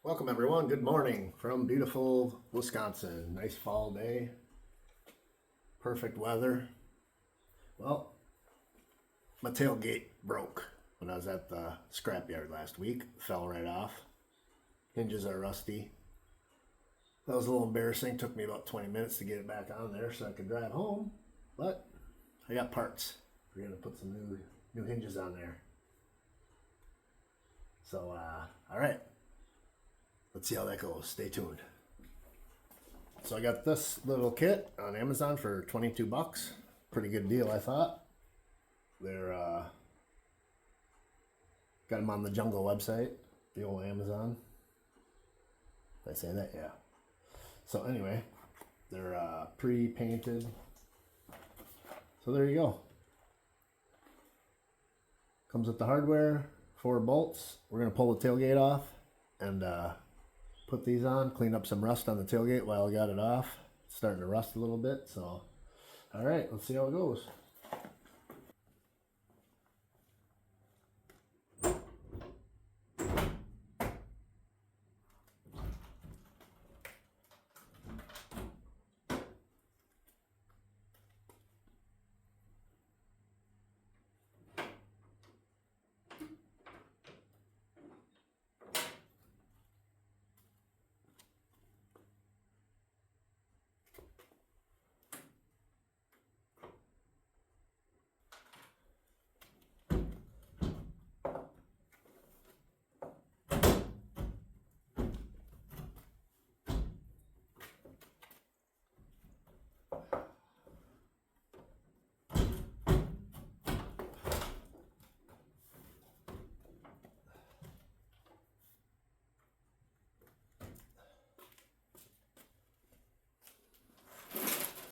Welcome everyone, good morning from beautiful Wisconsin. Nice fall day, perfect weather. Well, my tailgate broke when I was at the scrapyard last week. Fell right off. Hinges are rusty. That was a little embarrassing. Took me about 20 minutes to get it back on there so I could drive home. But I got parts. We're gonna put some new hinges on there. So all right. Let's see how that goes. Stay tuned. So I got this little kit on Amazon for 22 bucks. Pretty good deal, I thought. They're got them on the Jungle website, the old Amazon. Did I say that? Yeah. So anyway, they're pre-painted. So there you go. Comes with the hardware, 4 bolts. We're gonna pull the tailgate off and put these on, clean up some rust on the tailgate while I got it off. It's starting to rust a little bit, so all right, let's see how it goes.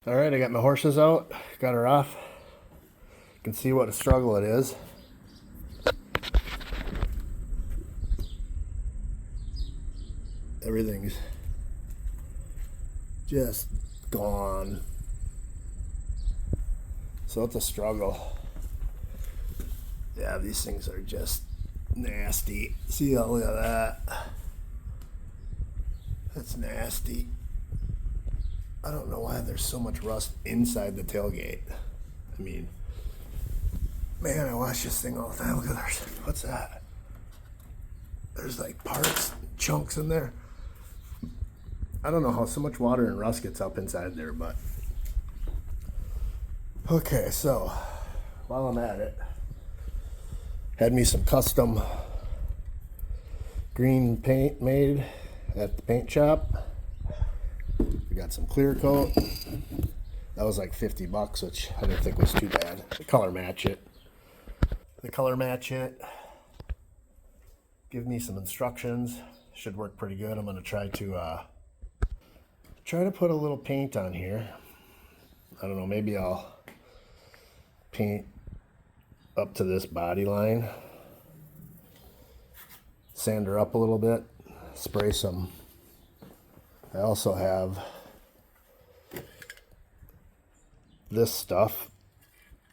All right, I got my horses out, got her off. You can see what a struggle it is. Everything's just gone. So it's a struggle. Yeah, these things are just nasty. See, look at that. That's nasty. I don't know why there's so much rust inside the tailgate. I mean, man, I wash this thing all the time. Look at that. What's that? There's like parts, chunks in there. I don't know how so much water and rust gets up inside there, but okay, so while I'm at it, had me some custom green paint made at the paint shop. We got some clear coat. That was like 50 bucks, which I didn't think was too bad. The color match it. Give me some instructions. Should work pretty good. I'm gonna try to put a little paint on here. I don't know, maybe I'll paint up to this body line, sand her up a little bit, spray some. I also have this stuff,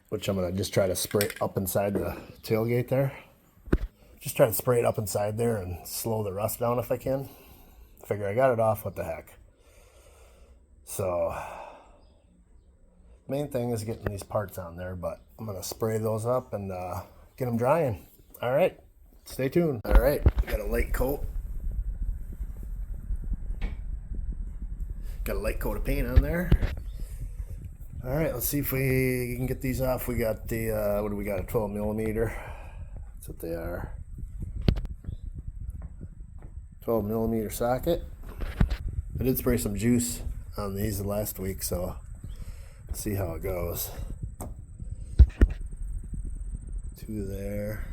which I'm gonna just try to spray up inside the tailgate there. Just try to spray it up inside there and slow the rust down if I can. Figure I got it off, what the heck. So, main thing is getting these parts on there, but I'm gonna spray those up and get them drying. All right, stay tuned. All right, got a light coat. Got a light coat of paint on there. All right, let's see if we can get these off. We got the, what do we got, a 12 millimeter. That's what they are. 12 millimeter socket. I did spray some juice on these last week, so let's see how it goes. 2 there.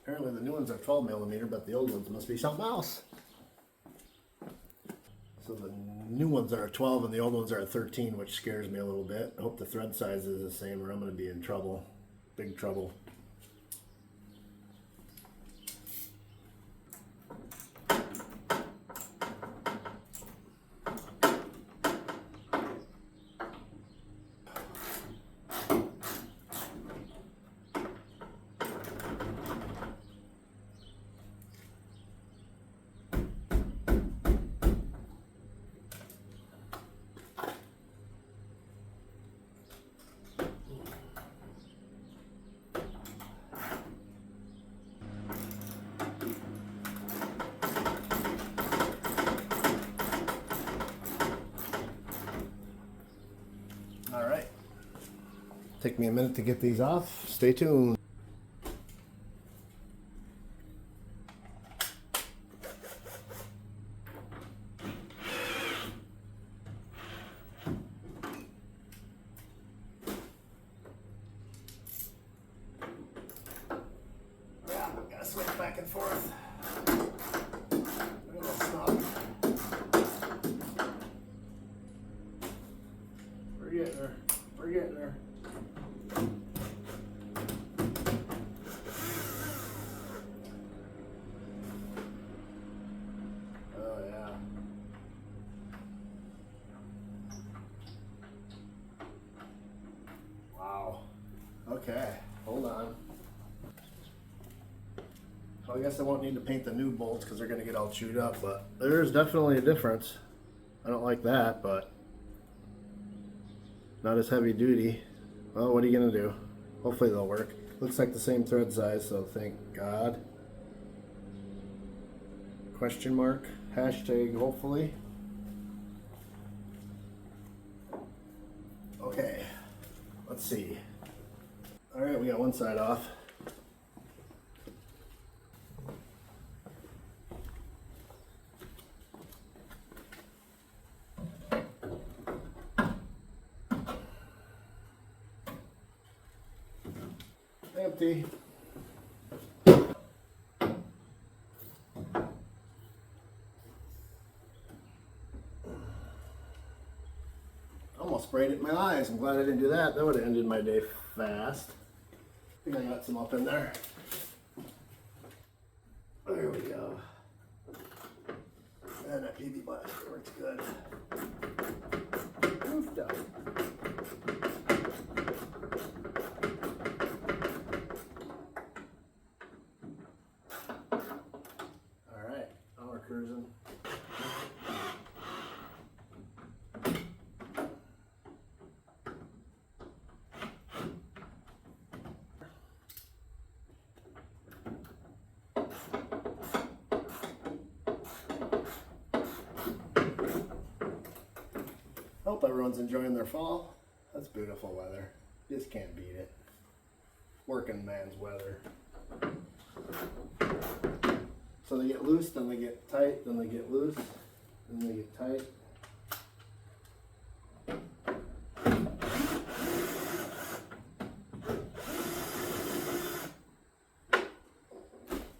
Apparently the new ones are 12 millimeter, but the old ones must be something else. So the new ones are 12 and the old ones are 13, which scares me a little bit. I hope the thread size is the same or I'm going to be in trouble. Big trouble. Take me a minute to get these off. Stay tuned. Yeah, gotta switch back and forth. Look at that snug. We're getting there. We're getting there. Oh yeah. Wow. Okay, hold on. So I guess I won't need to paint the new bolts because they're going to get all chewed up, but there's definitely a difference. I don't like that, but not as heavy duty. Well, what are you going to do? Hopefully they'll work. Looks like the same thread size, so thank God. Question mark, hashtag hopefully. Okay, let's see. All right, we got one side off. Empty. Almost sprayed it in my eyes. I'm glad I didn't do that. That would have ended my day fast. I think I got some up in there. There we go. And that PB blast works good. Roofed up. Alright, now we're cruising. Hope everyone's enjoying their fall. That's beautiful weather. Just can't beat it. Working man's weather. So they get loose, then they get tight, then they get loose, then they get tight.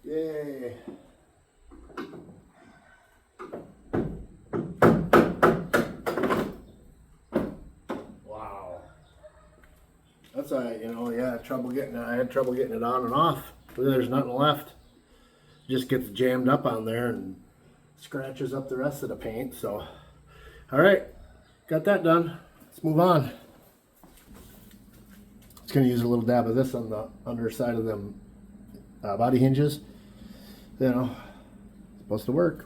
Yay! Wow. That's alright, you know, yeah, I had trouble getting it on and off. There's nothing left. Just gets jammed up on there and scratches up the rest of the paint. So, alright, got that done. Let's move on. Just gonna use a little dab of this on the underside of them body hinges. You know, it's supposed to work.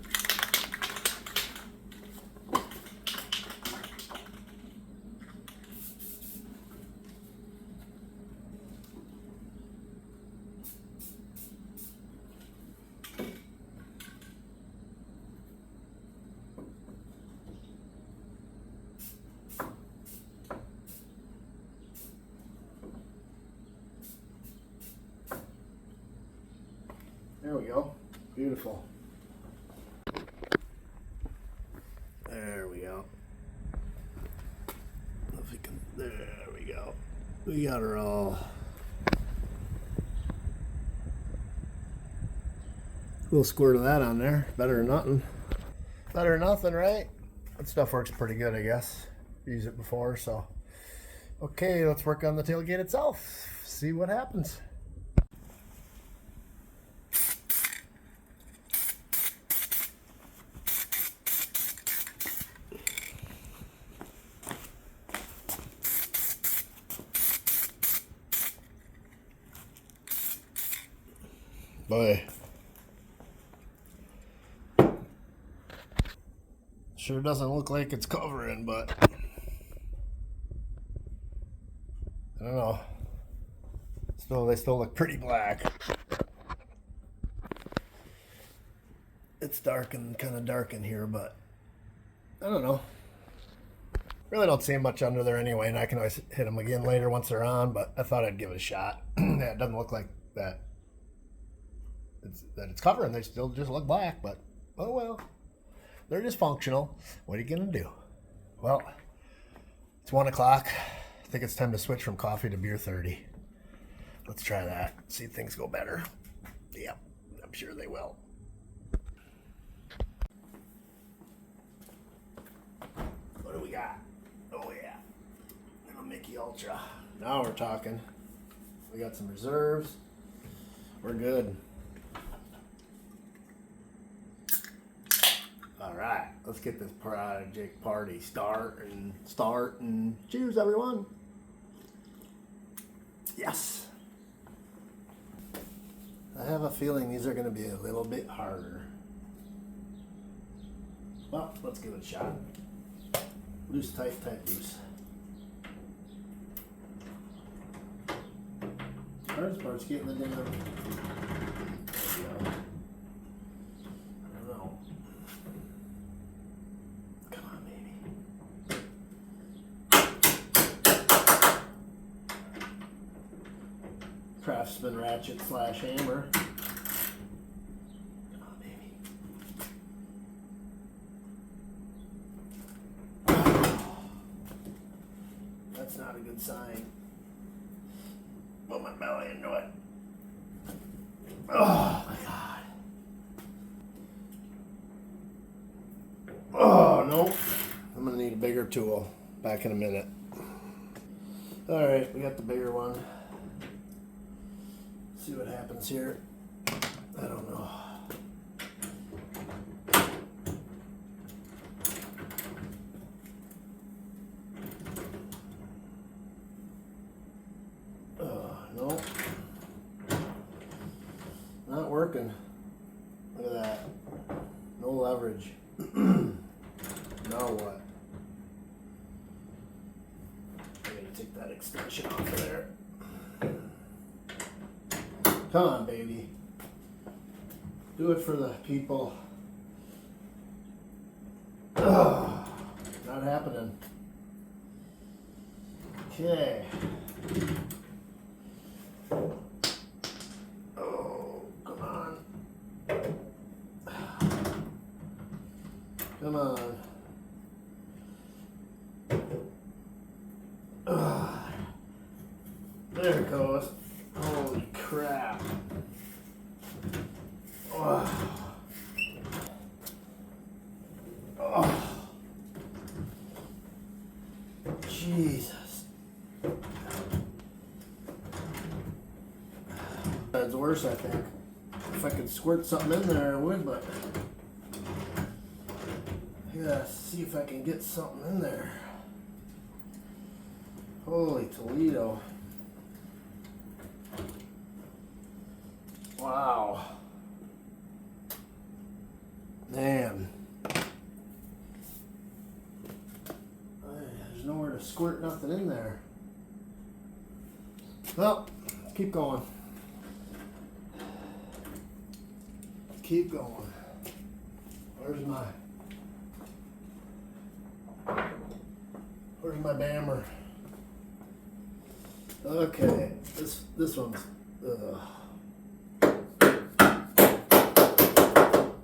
There we go. Beautiful. There we go. If we can, there we go. We got her all. A little squirt of that on there. Better than nothing. Better than nothing, right? That stuff works pretty good, I guess. Used it before, so. Okay, let's work on the tailgate itself. See what happens. Boy, sure doesn't look like it's covering, but I don't know. They still look pretty black. It's dark and kind of dark in here, but I don't know. Really don't see much under there anyway, and I can always hit them again later once they're on, but I thought I'd give it a shot. Yeah, it doesn't look like that. It's covering. They still just look black, but oh well. They're just functional. What are you going to do? Well, it's 1 o'clock. I think it's time to switch from coffee to beer 30. Let's try that. See if things go better. Yep, I'm sure they will. What do we got? Oh yeah, and a Mickey Ultra. Now we're talking. We got some reserves. We're good. All right, let's get this project party start and cheers, everyone. Yes. I have a feeling these are going to be a little bit harder. Well, let's give it a shot. Loose, tight, tight, loose. Hardest part's getting the damn. There we go. I don't know. Come on, baby. Craftsman ratchet / hammer. Come on, baby. That's not a good sign. Put my belly into it. Oh my god. Oh no. I'm gonna need a bigger tool. Back in a minute. Alright, we got the bigger one. See what happens here. I don't know. No. Not working. Look at that. No leverage. Now what? I gotta take that extension off of there. Come on, baby. Do it for the people. Ugh, not happening. Okay. Oh, come on. Come on. Ugh. There it goes. Holy crap. Oh. Oh. Jesus. That's worse, I think. If I could squirt something in there, I would, but I gotta see if I can get something in there. Holy Toledo. Wow. Man. There's nowhere to squirt nothing in there. Well, keep going. Keep going. Where's my bammer? Okay, this one's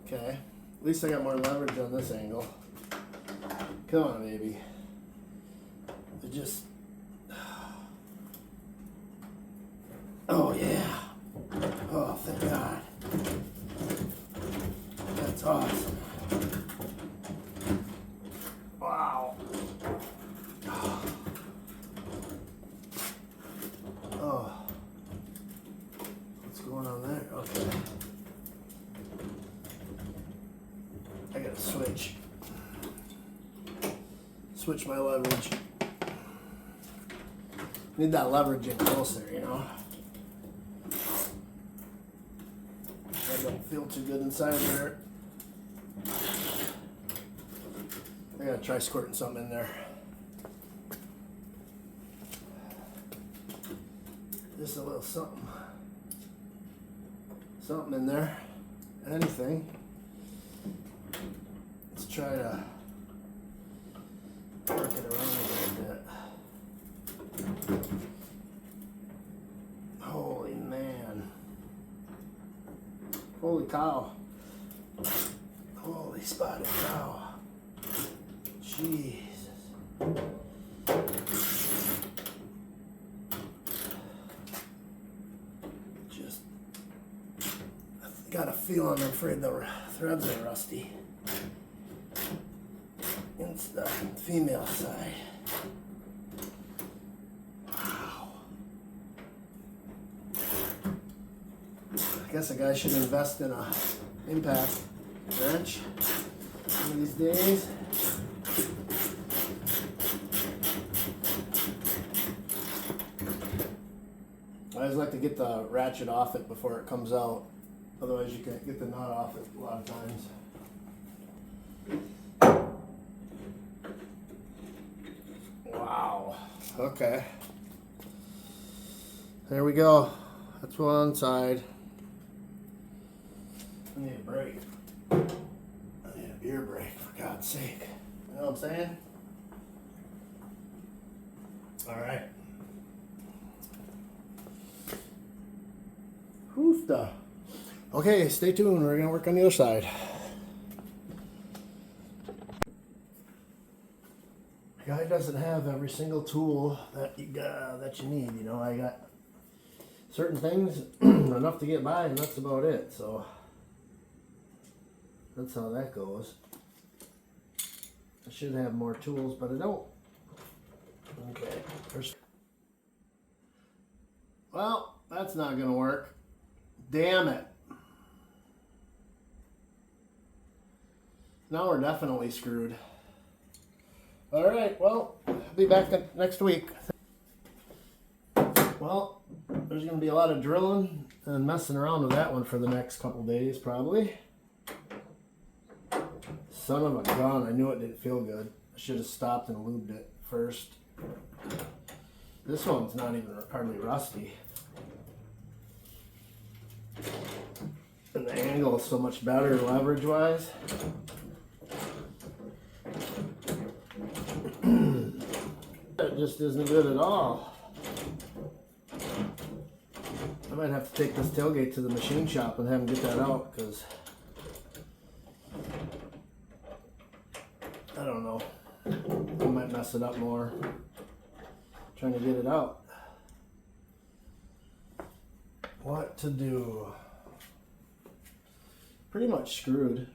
okay. At least I got more leverage on this angle. Come on, baby. It just. Oh yeah. Oh, thank God. That's awesome. Wow. Oh. What's going on there? Okay. I gotta switch my leverage. Need that leverage in closer, you know. I don't feel too good inside there. I gotta try squirting something in there. Just a little something in there. Anything. Let's try to work it around Holy cow. Holy spotted cow. Jesus. Just got a feeling, I'm afraid the threads are rusty. It's the female side. Wow. I guess a guy should invest in a impact wrench one of these days. I always like to get the ratchet off it before it comes out. Otherwise you can't get the nut off it a lot of times. Wow. Okay. There we go. That's one side. I need a break. I need a beer break, for God's sake. You know what I'm saying? Alright. Hoofda. Okay, stay tuned. We're gonna work on the other side. The guy doesn't have every single tool that you need. You know, I got certain things enough to get by, and that's about it. So that's how that goes. I should have more tools, but I don't. Okay. Well, that's not gonna work. Damn it. Now we're definitely screwed. Alright, well, I'll be back next week. Well, there's going to be a lot of drilling and messing around with that one for the next couple days, probably. Son of a gun, I knew it didn't feel good. I should have stopped and lubed it first. This one's not even hardly rusty. And the angle is so much better leverage-wise. It just isn't good at all. I might have to take this tailgate to the machine shop and have them get that out, because I don't know. I might mess it up more trying to get it out. What to do? Pretty much screwed.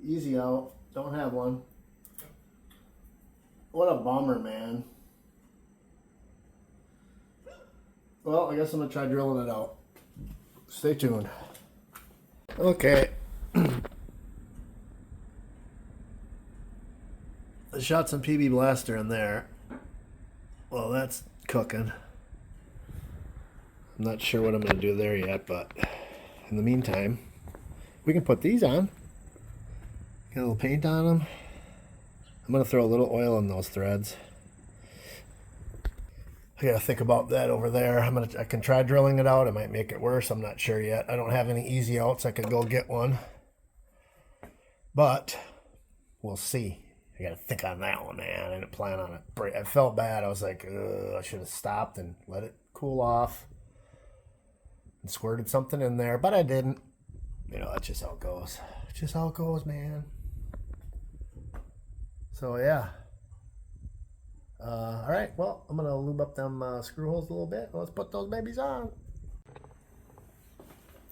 Easy out. Don't have one. What a bummer, man. Well, I guess I'm going to try drilling it out. Stay tuned. Okay. I shot some PB Blaster in there. Well, that's cooking. I'm not sure what I'm going to do there yet, but in the meantime, we can put these on. Get a little paint on them. I'm going to throw a little oil in those threads. I got to think about that over there. I can try drilling it out. It might make it worse. I'm not sure yet. I don't have any easy outs. I could go get one. But we'll see. I got to think on that one, man. I didn't plan on it. I felt bad. I was like, I should have stopped and let it cool off and squirted something in there, but I didn't. You know, that's just how it goes. It's just how it goes, man. So, yeah. All right, well, I'm going to lube up them screw holes a little bit. Let's put those babies on.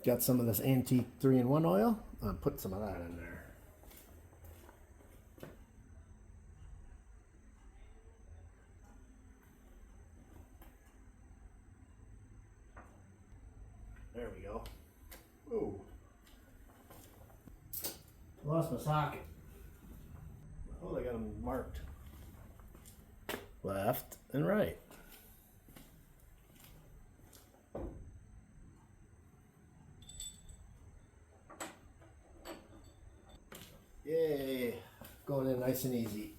Got some of this antique 3-in-1 oil. I'll put some of that in there. There we go. Ooh. Lost my socket. Oh, they got them marked. Left and right. Yay. Going in nice and easy.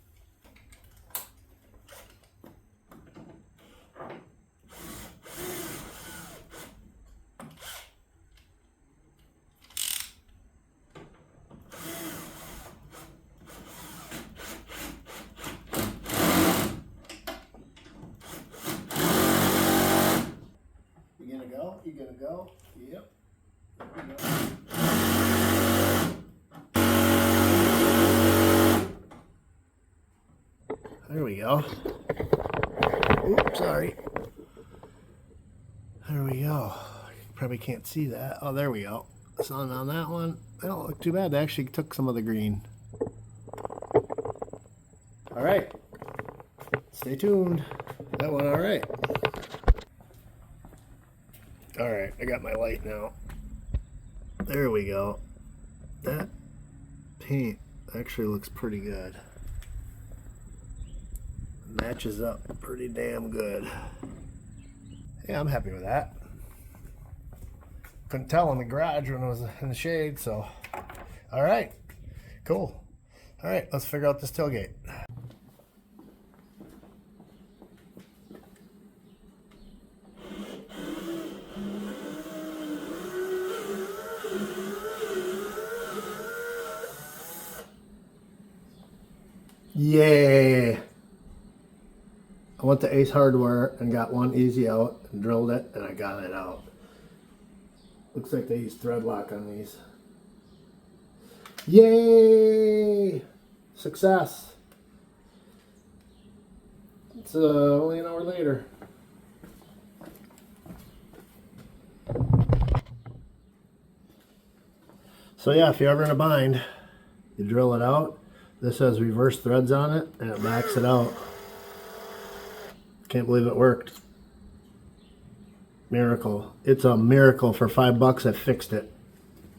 You gonna go? Yep. There we go. There we go. Oops, sorry. There we go. You probably can't see that. Oh, there we go. Sun on that one. They don't look too bad. They actually took some of the green. All right. Stay tuned. That one all right. All right, I got my light now. There we go. That paint actually looks pretty good. Matches up pretty damn good. Yeah, I'm happy with that. Couldn't tell in the garage when I was in the shade, so. All right, cool. All right, let's figure out this tailgate. Yay! I went to Ace Hardware and got one easy out and drilled it, and I got it out. Looks like they use thread lock on these. Yay! Success! It's only an hour later. So yeah, if you're ever in a bind, you drill it out. This has reverse threads on it, and it backs it out. Can't believe it worked. Miracle. It's a miracle. For $5 I fixed it.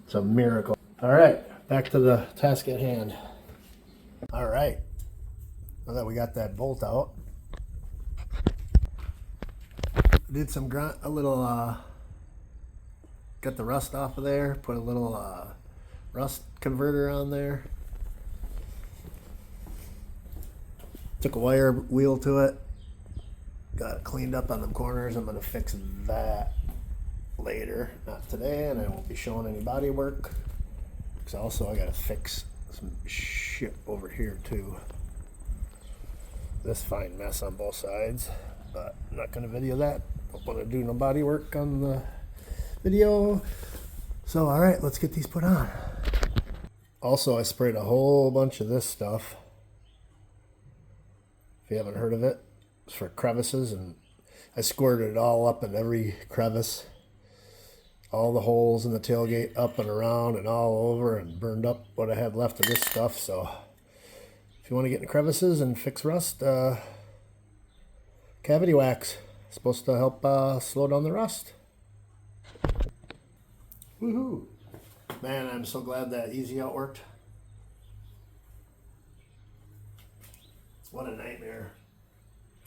It's a miracle. All right, back to the task at hand. All right, now that we got that bolt out, did some grunt, a little, got the rust off of there, put a little rust converter on there. Took a wire wheel to it, got it cleaned up on the corners. I'm going to fix that later, not today, and I won't be showing any body work. Because also I got to fix some shit over here too. This fine mess on both sides, but I'm not going to video that. Don't want to do no body work on the video. So all right, let's get these put on. Also, I sprayed a whole bunch of this stuff. If you haven't heard of it, it's for crevices, and I squirted it all up in every crevice, all the holes in the tailgate, up and around and all over, and burned up what I had left of this stuff. So if you want to get in crevices and fix rust, cavity wax is supposed to help slow down the rust. Woohoo! Man, I'm so glad that easy out worked. What a nightmare.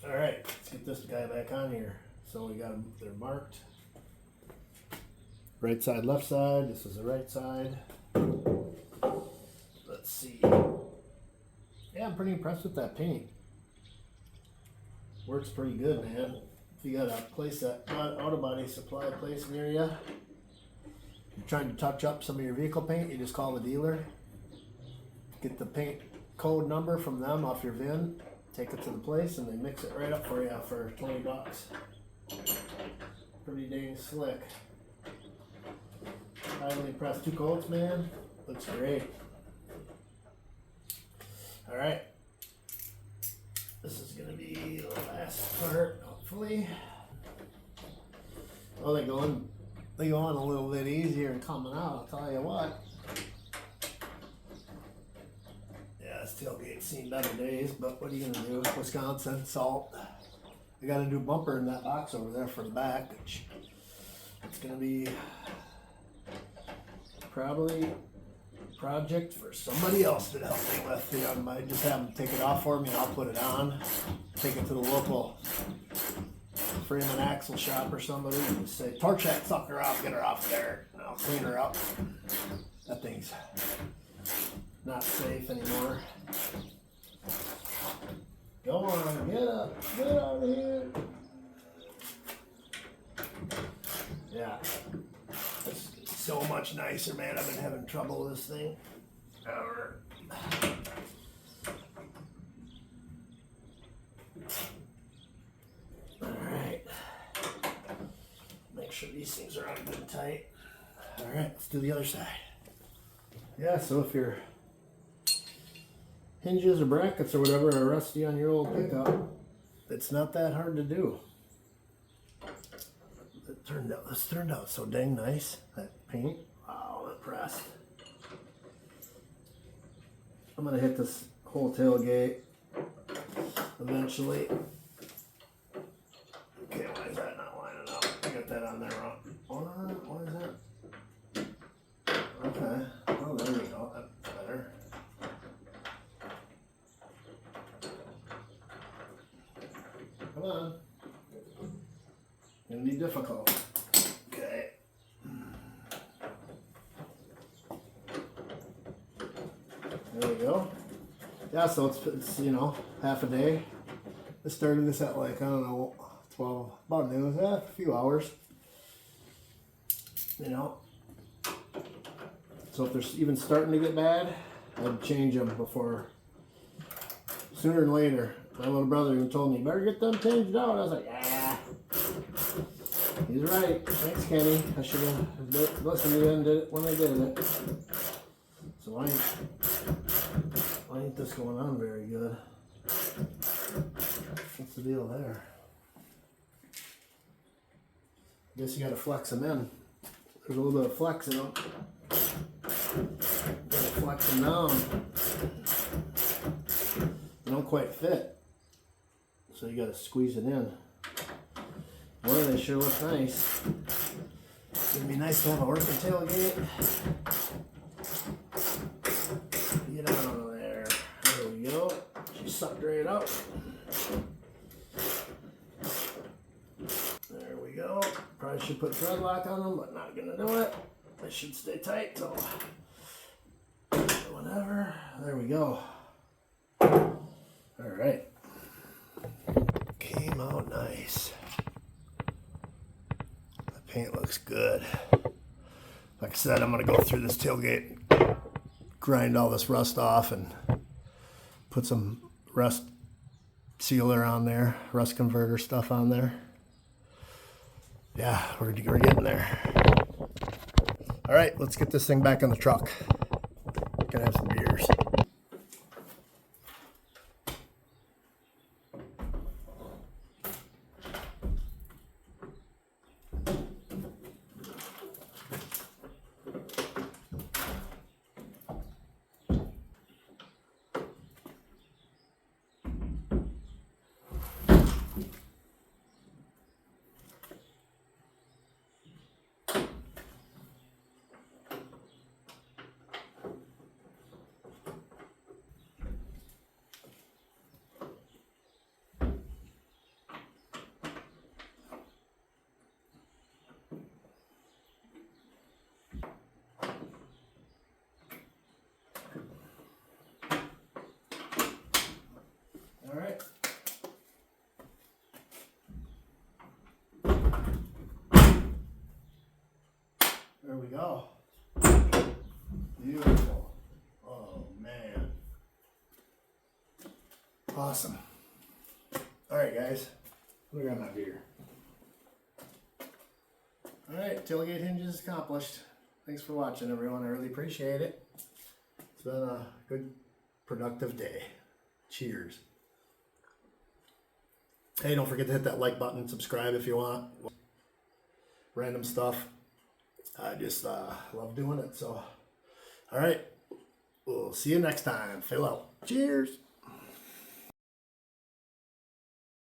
All right, let's get this guy back on here. So we got them, they're marked. Right side, left side. This is the right side. Let's see. Yeah, I'm pretty impressed with that paint. Works pretty good, man. If you got a place that auto body supply place near you, you're trying to touch up some of your vehicle paint, you just call the dealer. Get the paint code number from them off your VIN, take it to the place, and they mix it right up for you for $20. Pretty dang slick. I only pressed 2 coats, man. Looks great. All right. This is gonna be the last part, hopefully. Oh, they go on a little bit easier and coming out, I'll tell you what. This tailgate's seen better days, but what are you gonna do? Wisconsin, salt. I got a new bumper in that box over there for the back, which it's gonna be probably a project for somebody else to help me with. You know, I might just have them take it off for me and I'll put it on. Take it to the local frame and axle shop or somebody and just say, torch that sucker off, get her off there, and I'll clean her up. That thing's not safe anymore. Go on, get up, get out of here. Yeah, it's so much nicer, man. I've been having trouble with this thing. Alright. Make sure these things are on good and tight. Alright, let's do the other side. Yeah, so if you're hinges or brackets or whatever are rusty on your old pickup, it's not that hard to do. This turned out so dang nice. That paint, wow, impressed. I'm gonna hit this whole tailgate eventually. Okay, why is that not lining up? I got that on there wrong. Why is that? Okay, oh there we go, that's better. Come on. Gonna be difficult. Okay. There we go. Yeah, so it's you know, half a day. I started this at like, I don't know, 12, about noon, a few hours. You know. So if they're even starting to get bad, I'd change them before, sooner than later. My little brother even told me, better get them changed out. I was like, yeah. He's right. Thanks, Kenny. I should have listened to you and did it when I did it. So why ain't this going on very good? What's the deal there? I guess you gotta flex them in. There's a little bit of flex in them. Gotta flex them down. They don't quite fit. So you gotta squeeze it in. Boy, they sure look nice. It'd be nice to have a working tailgate. Get out of there. There we go. She sucked right up. There we go. Probably should put thread lock on them, but not gonna do it. They should stay tight till whatever. There we go. All right. Came out nice. The paint looks good. Like I said, I'm gonna go through this tailgate, grind all this rust off, and put some rust sealer on there, rust converter stuff on there. Yeah, we're getting there. All right, let's get this thing back in the truck. Gonna have some beers. All right. There we go. Beautiful. Oh, man. Awesome. All right, guys. Let me grab my beer. All right, tailgate hinges accomplished. Thanks for watching, everyone. I really appreciate it. It's been a good, productive day. Cheers. Hey, don't forget to hit that like button, subscribe if you want. Random stuff. I just love doing it. So, all right. We'll see you next time. Fill out. Cheers.